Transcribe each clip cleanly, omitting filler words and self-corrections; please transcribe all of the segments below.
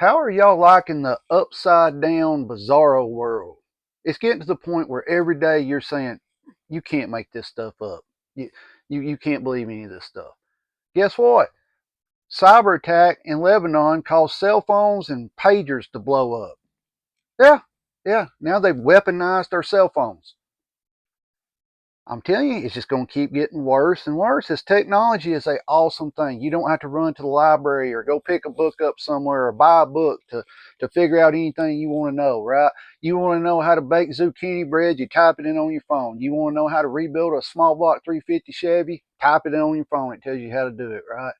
How are y'all liking the upside down bizarro world? It's getting to the point where every day you're saying, you can't make this stuff up. You can't believe any of this stuff. Guess what? Cyber attack in Lebanon caused cell phones and pagers to blow up. Yeah, yeah. Now they've weaponized our cell phones. I'm telling you, it's just going to keep getting worse and worse. This technology is an awesome thing. You don't have to run to the library or go pick a book up somewhere or buy a book to figure out anything you want to know, right? You want to know how to bake zucchini bread, you type it in on your phone. You want to know how to rebuild a small block 350 Chevy, type it in on your phone. It tells you how to do it, right?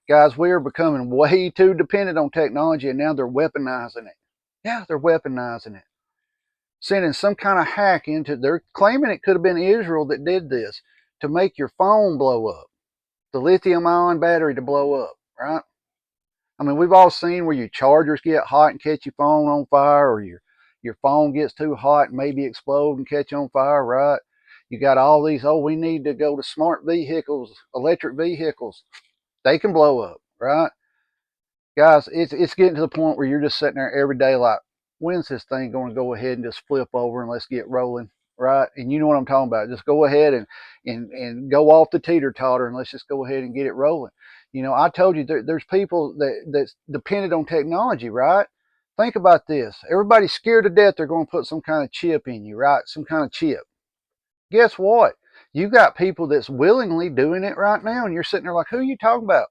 Guys, we are becoming way too dependent on technology, and now they're weaponizing it. Yeah, they're weaponizing it, sending some kind of hack into. They're claiming it could have been Israel that did this to make your phone blow up, the lithium ion battery to blow up, right? I mean, we've all seen where your chargers get hot and catch your phone on fire, or your phone gets too hot and maybe explode and catch on fire, right? You got all these, oh, we need to go to smart vehicles, electric vehicles. They can blow up, right? Guys, it's getting to the point where you're just sitting there every day like, when's this thing going to go ahead and just flip over and let's get rolling, right? And you know what I'm talking about. Just go ahead and go off the teeter totter and let's just go ahead and get it rolling. You know, I told you there's people that's dependent on technology, right? Think about this. Everybody's scared to death they're going to put some kind of chip in you, right? Some kind of chip. Guess what? You got people that's willingly doing it right now, and you're sitting there like, who are you talking about?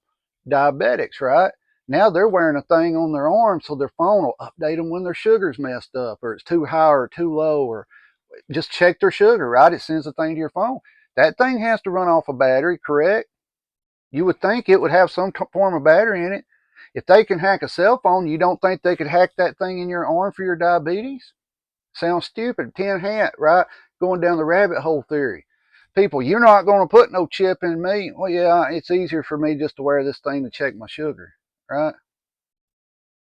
Diabetics, right? Now they're wearing a thing on their arm so their phone will update them when their sugar's messed up or it's too high or too low, or just check their sugar, right? It sends a thing to your phone. That thing has to run off a battery, correct? You would think it would have some form of battery in it. If they can hack a cell phone, you don't think they could hack that thing in your arm for your diabetes? Sounds stupid. Tin hat, right? Going down the rabbit hole theory. People, you're not going to put no chip in me. Well, yeah, it's easier for me just to wear this thing to check my sugar, right?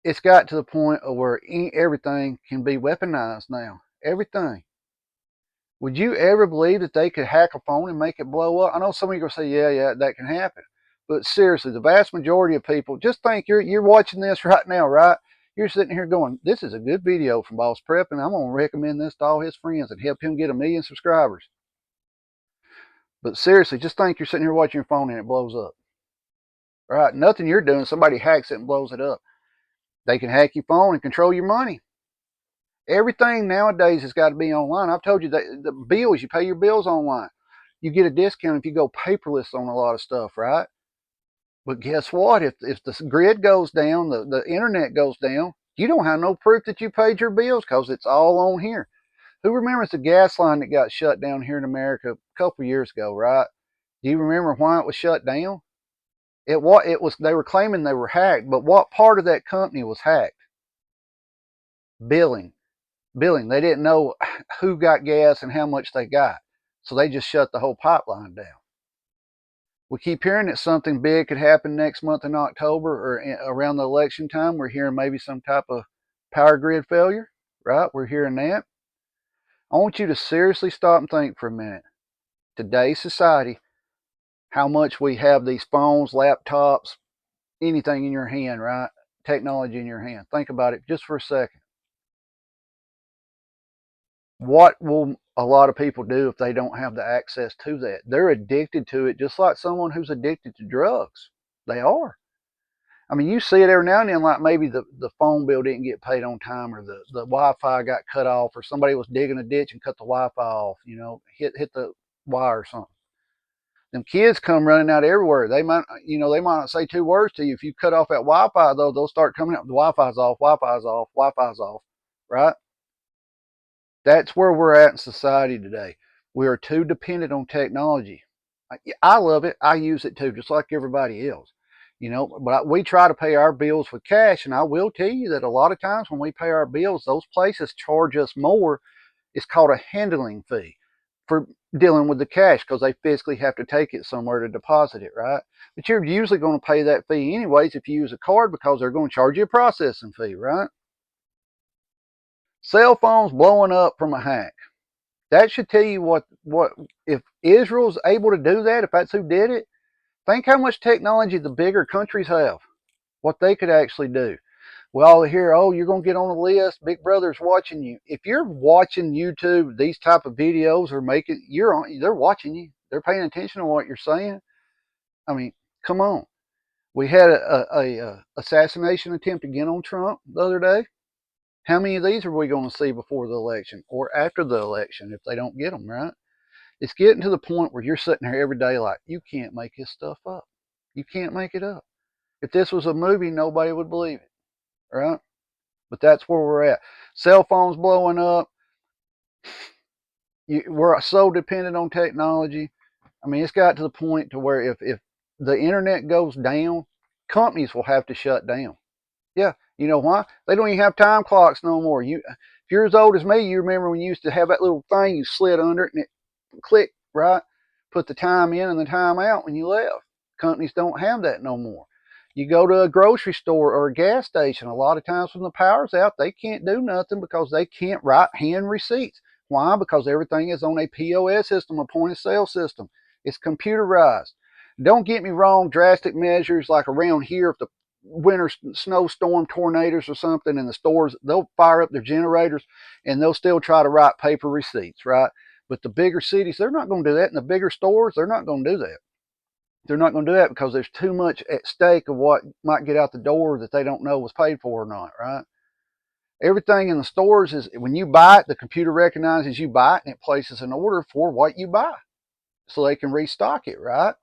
It's got to the point of where everything can be weaponized now. Everything. Would you ever believe that they could hack a phone and make it blow up? I know some of you are going to say, yeah, yeah, that can happen. But seriously, the vast majority of people, just think you're watching this right now, right? You're sitting here going, this is a good video from Boss Prep, and I'm going to recommend this to all his friends and help him get 1 million subscribers. But seriously, just think you're sitting here watching your phone and it blows up. Right? Nothing you're doing, somebody hacks it and blows it up. They can hack your phone and control your money. Everything nowadays has got to be online. I've told you that the bills, you pay your bills online. You get a discount if you go paperless on a lot of stuff, right? But guess what? If the grid goes down, the internet goes down, you don't have no proof that you paid your bills because it's all on here. Who remembers the gas line that got shut down here in America a couple of years ago, right? Do you remember why it was shut down? It was they were claiming they were hacked, but what part of that company was hacked? Billing. Billing. They didn't know who got gas and how much they got. So they just shut the whole pipeline down. We keep hearing that something big could happen next month in October or around the election time. We're hearing maybe some type of power grid failure, right? We're hearing that. I want you to seriously stop and think for a minute. Today's society, how much we have these phones, laptops, anything in your hand, right? Technology in your hand. Think about it just for a second. What will a lot of people do if they don't have the access to that? They're addicted to it just like someone who's addicted to drugs. They are. I mean, you see it every now and then, like maybe the phone bill didn't get paid on time, or the Wi-Fi got cut off, or somebody was digging a ditch and cut the Wi-Fi off, hit the wire or something. Them kids come running out everywhere. They might not say 2 words to you. If you cut off that Wi-Fi, though, they'll start coming out. The Wi-Fi's off, Wi-Fi's off, Wi-Fi's off, right? That's where we're at in society today. We are too dependent on technology. I love it. I use it too, just like everybody else. But we try to pay our bills with cash, and I will tell you that a lot of times when we pay our bills, those places charge us more. It's called a handling fee for dealing with the cash because they physically have to take it somewhere to deposit it, right? But you're usually going to pay that fee anyways if you use a card because they're going to charge you a processing fee, right? Cell phones blowing up from a hack. That should tell you what if Israel's able to do that, if that's who did it, think how much technology the bigger countries have, what they could actually do. We all hear, oh, you're going to get on a list. Big Brother's watching you. If you're watching YouTube, these type of videos are making, they're watching you. They're paying attention to what you're saying. I mean, come on. We had a assassination attempt again on Trump the other day. How many of these are we going to see before the election or after the election if they don't get them, right? It's getting to the point where you're sitting there every day like, you can't make this stuff up. You can't make it up. If this was a movie, nobody would believe it, right? But that's where we're at. Cell phones blowing up. We're so dependent on technology. I mean, it's got to the point to where if the internet goes down, companies will have to shut down. Yeah, you know why? They don't even have time clocks no more. If you're as old as me, you remember when you used to have that little thing you slid under it and it clicked, right? Put the time in and the time out when you left. Companies don't have that no more. You go to a grocery store or a gas station, a lot of times when the power's out, they can't do nothing because they can't write hand receipts. Why? Because everything is on a POS system, a point of sale system. It's computerized. Don't get me wrong, drastic measures like around here, if the winter snowstorm tornadoes or something in the stores, they'll fire up their generators and they'll still try to write paper receipts, right? But the bigger cities, they're not going to do that. And the bigger stores, they're not going to do that. They're not going to do that because there's too much at stake of what might get out the door that they don't know was paid for or not, right? Everything in the stores is when you buy it, the computer recognizes you buy it and it places an order for what you buy so they can restock it, right?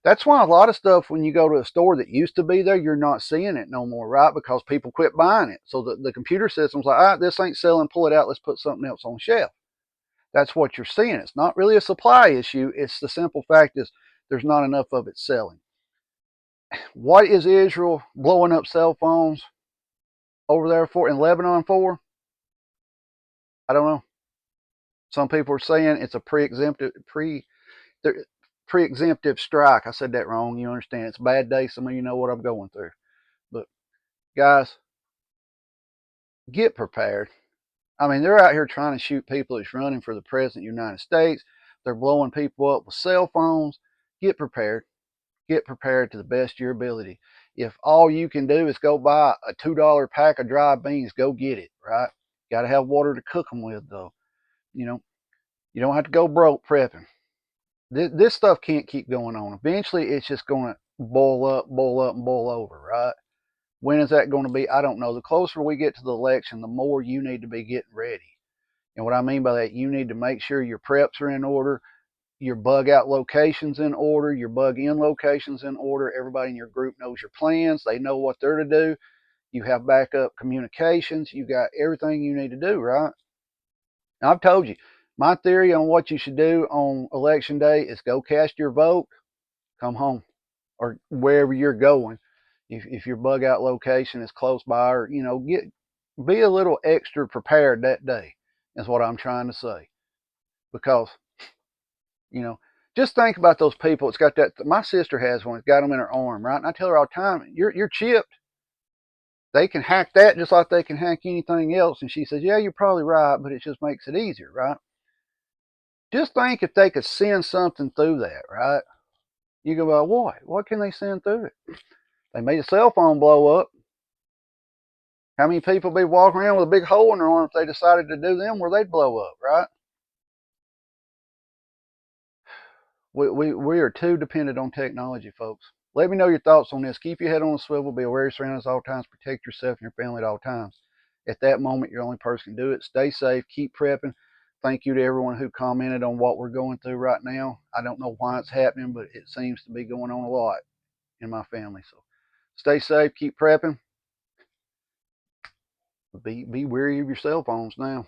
That's why a lot of stuff when you go to a store that used to be there, you're not seeing it no more, right? Because people quit buying it. So the computer system's like, this ain't selling, pull it out, let's put something else on the shelf. That's what you're seeing. It's not really a supply issue. It's the simple fact is there's not enough of it selling. What is Israel blowing up cell phones over there for in Lebanon for? I don't know. Some people are saying it's a pre-exemptive strike. I said that wrong. You understand? It's a bad day. Some of you know what I'm going through. But guys, get prepared. I mean, they're out here trying to shoot people that's running for the president of the United States. They're blowing people up with cell phones. Get prepared. Get prepared to the best of your ability. If all you can do is go buy a $2 pack of dry beans, go get it, right? Got to have water to cook them with, though. You know, you don't have to go broke prepping. This stuff can't keep going on. Eventually, it's just going to boil up, and boil over, right? When is that going to be? I don't know. The closer we get to the election, the more you need to be getting ready. And what I mean by that, you need to make sure your preps are in order, your bug out locations in order, your bug in locations in order. Everybody in your group knows your plans. They know what they're to do. You have backup communications. You got everything you need to do, right? Now, I've told you, my theory on what you should do on election day is go cast your vote, come home, or wherever you're going. If your bug out location is close by, or be a little extra prepared that day. Is what I'm trying to say. Because you know, just think about those people. It's got that. My sister has one. It's got them in her arm, right? And I tell her all the time, "You're chipped. They can hack that just like they can hack anything else." And she says, "Yeah, you're probably right, but it just makes it easier, right?" Just think if they could send something through that, right? You go, well, what? What can they send through it? They made a cell phone blow up. How many people be walking around with a big hole in their arm if they decided to do them where they'd blow up, right? We are too dependent on technology, folks. Let me know your thoughts on this. Keep your head on a swivel. Be aware of your surroundings at all times. Protect yourself and your family at all times. At that moment, you're the only person can do it. Stay safe. Keep prepping. Thank you to everyone who commented on what we're going through right now. I don't know why it's happening, but it seems to be going on a lot in my family. So stay safe. Keep prepping. Be wary of your cell phones now.